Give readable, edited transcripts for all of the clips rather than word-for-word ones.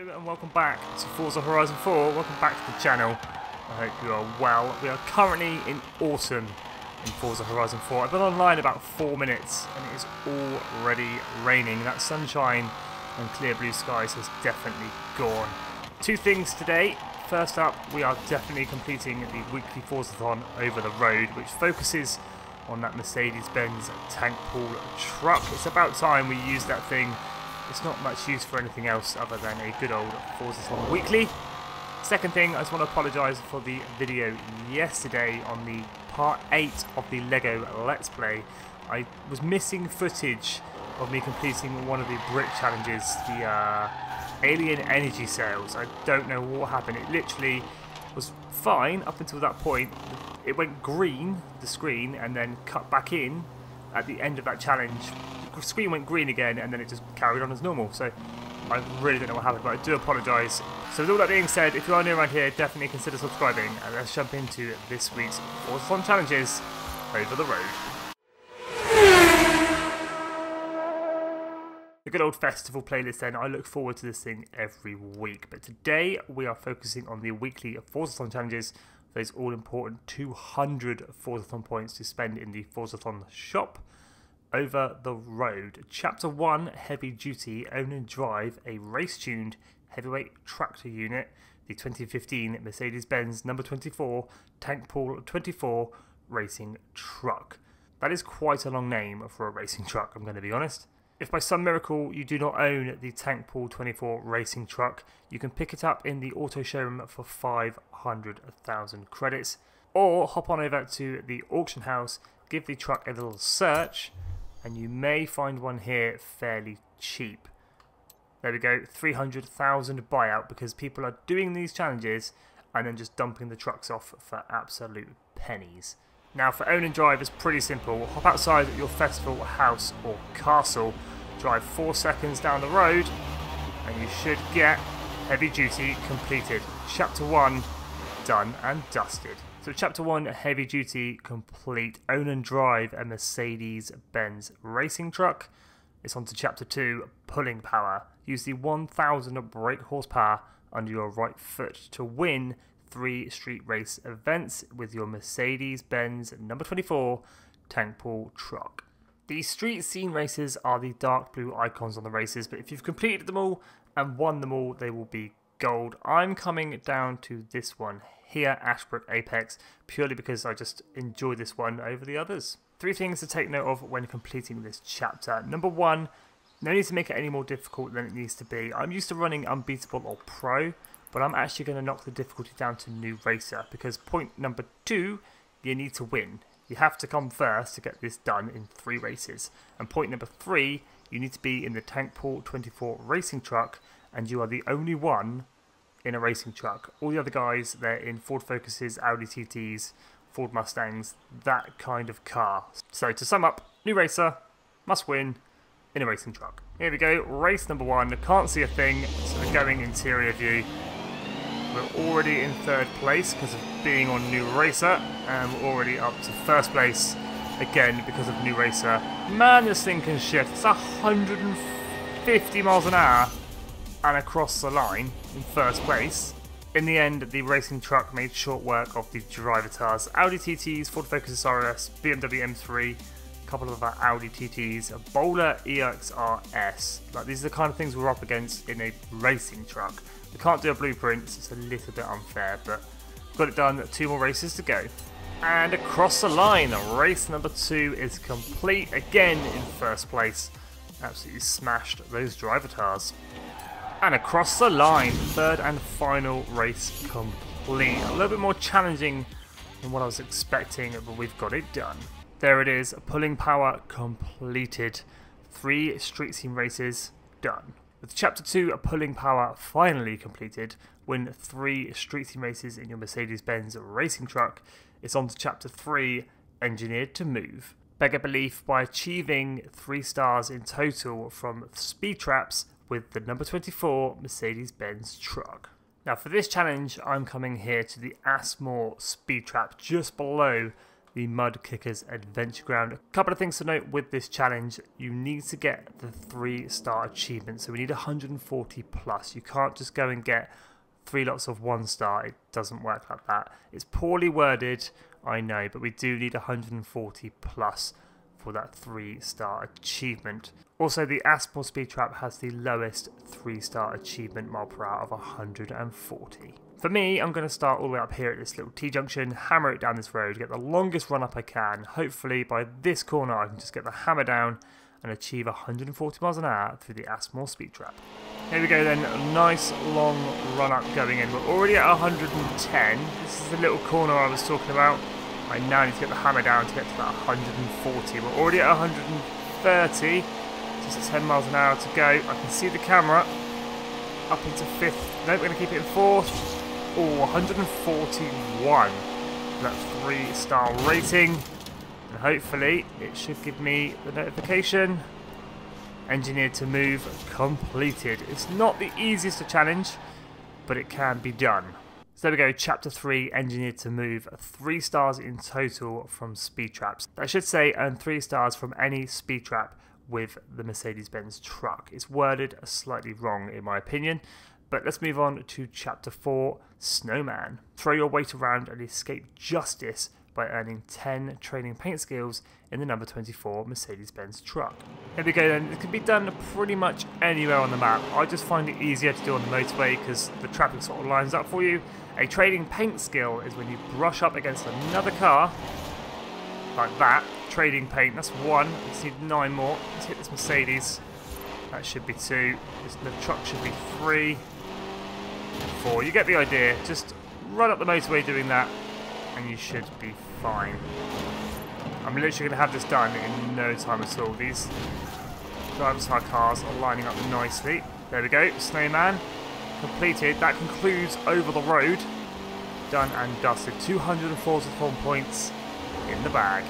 Hello and welcome back to Forza Horizon 4. Welcome back to the channel. I hope you are well. We are currently in autumn in Forza Horizon 4. I've been online about 4 minutes and it is already raining. That sunshine and clear blue skies has definitely gone. Two things today. First up, we are definitely completing the weekly Forzathon over the road, which focuses on that Mercedes-Benz tank pool truck. It's about time we use that thing. It's not much use for anything else other than a good old Forzathon weekly. Second thing, I just want to apologise for the video yesterday on the part 8 of the LEGO Let's Play. I was missing footage of me completing one of the brick challenges, the alien energy cells. I don't know what happened. It literally was fine up until that point. It went green, the screen, and then cut back in at the end of that challenge. The screen went green again and then it just carried on as normal, so I really don't know what happened, but I do apologise. So with all that being said, if you are new around here, definitely consider subscribing, and let's jump into this week's Forzathon challenges over the road. The good old festival playlist then. I look forward to this thing every week, but today we are focusing on the weekly Forzathon challenges. Those all important 200 Forzathon points to spend in the Forzathon shop. Over the road. Chapter 1, Heavy Duty, Own and Drive a race-tuned heavyweight tractor unit, the 2015 Mercedes-Benz number 24 Tank Pool 24 racing truck. That is quite a long name for a racing truck, I'm going to be honest. If by some miracle you do not own the Tank Pool 24 racing truck, you can pick it up in the auto showroom for 500,000 credits, or hop on over to the auction house, give the truck a little search, and you may find one here fairly cheap. There we go, 300,000 buyout, because people are doing these challenges and then just dumping the trucks off for absolute pennies. Now for own and drive, it's pretty simple. Hop outside your festival house or castle, drive 4 seconds down the road, and you should get Heavy Duty completed. Chapter 1 done and dusted. So Chapter 1, Heavy Duty, complete. Own and drive a Mercedes-Benz racing truck. It's on to Chapter 2, Pulling Power. Use the 1000 brake horsepower under your right foot to win 3 street race events with your Mercedes-Benz number 24 tank pool truck. The street scene races are the dark blue icons on the races, but if you've completed them all and won them all, they will be gold. I'm coming down to this one here, Ashbrook Apex, purely because I just enjoy this one over the others. 3 things to take note of when completing this chapter. Number 1, no need to make it any more difficult than it needs to be. I'm used to running Unbeatable or Pro, but I'm actually going to knock the difficulty down to New Racer, because point number 2, you need to win. You have to come first to get this done in 3 races. And point number 3, you need to be in the Tank Pool 24 racing truck, and you are the only one in a racing truck. All the other guys, they're in Ford Focuses, Audi TTs, Ford Mustangs, that kind of car. So to sum up, New Racer, must win in a racing truck. Here we go, race number 1. Can't see a thing, so we're going interior view. We're already in 3rd place because of being on New Racer, and we're already up to 1st place again because of New Racer. Man, this thing can shift. It's 150 miles an hour. And across the line in 1st place. In the end, the racing truck made short work of the drivatars. Audi TTs, Ford Focus RS, BMW M3, a couple of our Audi TTs, a Bowler EXRS. Like, these are the kind of things we're up against in a racing truck. We can't do a blueprint, so it's a little bit unfair, but got it done. 2 more races to go. And across the line, race number 2 is complete, again in 1st place. Absolutely smashed those drivatars. And across the line, 3rd and final race complete. A little bit more challenging than what I was expecting, but we've got it done. There it is, Pulling Power completed. 3 street scene races done. With Chapter 2, Pulling Power finally completed, win 3 street scene races in your Mercedes-Benz racing truck. It's on to Chapter 3, Engineered to Move. Beggar belief by achieving 3 stars in total from speed traps with the number 24 Mercedes-Benz truck. Now for this challenge, I'm coming here to the Asmore speed trap just below the Mud Kickers Adventure Ground. A couple of things to note with this challenge: you need to get the 3-star achievement, so we need 140 plus. You can't just go and get 3 lots of 1-star. It doesn't work like that. It's poorly worded, I know, but we do need 140 plus for that 3-star achievement. Also, the Aspmore Speed Trap has the lowest 3-star achievement mile per hour of 140. For me, I'm going to start all the way up here at this little T-junction, hammer it down this road, get the longest run up I can. Hopefully by this corner I can just get the hammer down and achieve 140 miles an hour through the Aspmore Speed Trap. Here we go then, a nice long run up going in. We're already at 110. This is the little corner I was talking about. I now need to get the hammer down to get to that 140. We're already at 130. Just 10 miles an hour to go. I can see the camera up into 5th. No, we're going to keep it in 4th. Oh, 141. That 3-star rating. And hopefully it should give me the notification. Engineered to move completed. It's not the easiest to challenge, but it can be done. So there we go, Chapter 3, Engineered to Move. 3 stars in total from speed traps. That should say earn 3 stars from any speed trap with the Mercedes-Benz truck. It's worded slightly wrong in my opinion. But let's move on to Chapter 4, Snowman. Throw your weight around and escape justice by earning 10 training paint skills in the number 24 Mercedes-Benz truck. Here we go then. It can be done pretty much anywhere on the map. I just find it easier to do on the motorway because the traffic sort of lines up for you. A trading paint skill is when you brush up against another car, like that. Trading paint, that's 1. I just need 9 more. Let's hit this Mercedes. That should be 2. The truck should be 3. 4. You get the idea. Just run up the motorway doing that and you should be fine. I'm literally going to have this done in no time at all. These driver's side cars are lining up nicely. There we go, Snowman completed. That concludes Over the Road. Done and dusted. 244 points in the bag.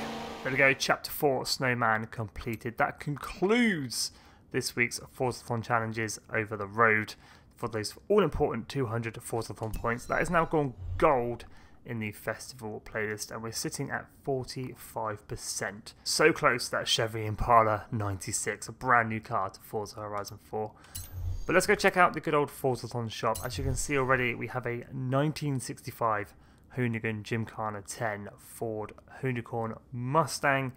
There we go, Chapter 4, Snowman completed. That concludes this week's Forzathon challenges Over the Road for those all-important 200 Forzathon points. That has now gone gold in the festival playlist, and we're sitting at 45%. So close to that Chevy Impala 96, a brand new car to Forza Horizon 4. But let's go check out the good old Forzathon shop. As you can see already, we have a 1965 Hoonigan Gymkhana 10 Ford Hoonicorn Mustang.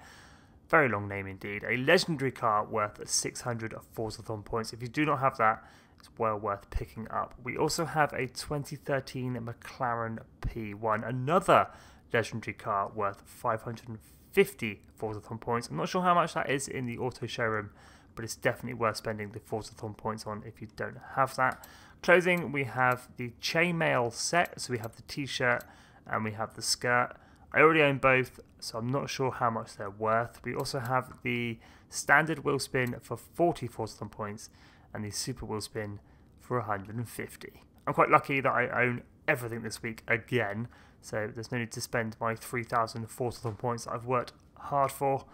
Very long name indeed. A legendary car worth 600 Forzathon points. If you do not have that, it's well worth picking up. We also have a 2013 McLaren P1, another legendary car worth 550 Forzathon points. I'm not sure how much that is in the auto showroom, but it's definitely worth spending the Forzathon points on if you don't have that. Clothing, we have the chainmail set, so we have the t-shirt and we have the skirt. I already own both, so I'm not sure how much they're worth. We also have the standard wheel spin for 40 Forzathon points and the super wheel spin for 150. I'm quite lucky that I own everything this week again, so there's no need to spend my 3,000 Forzathon points that I've worked hard for.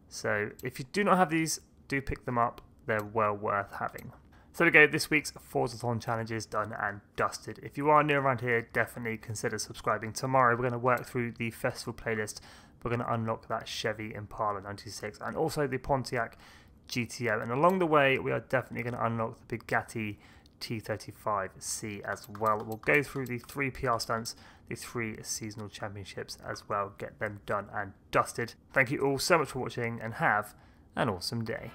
So if you do not have these, do pick them up. They're well worth having. So there we go, this week's Forzathon challenges done and dusted. If you are new around here, definitely consider subscribing. Tomorrow we're going to work through the festival playlist. We're going to unlock that Chevy Impala 96 and also the Pontiac GTO. And along the way, we are definitely going to unlock the Bugatti T35C as well. We'll go through the 3 PR stunts, the 3 seasonal championships as well, get them done and dusted. Thank you all so much for watching and have an awesome day.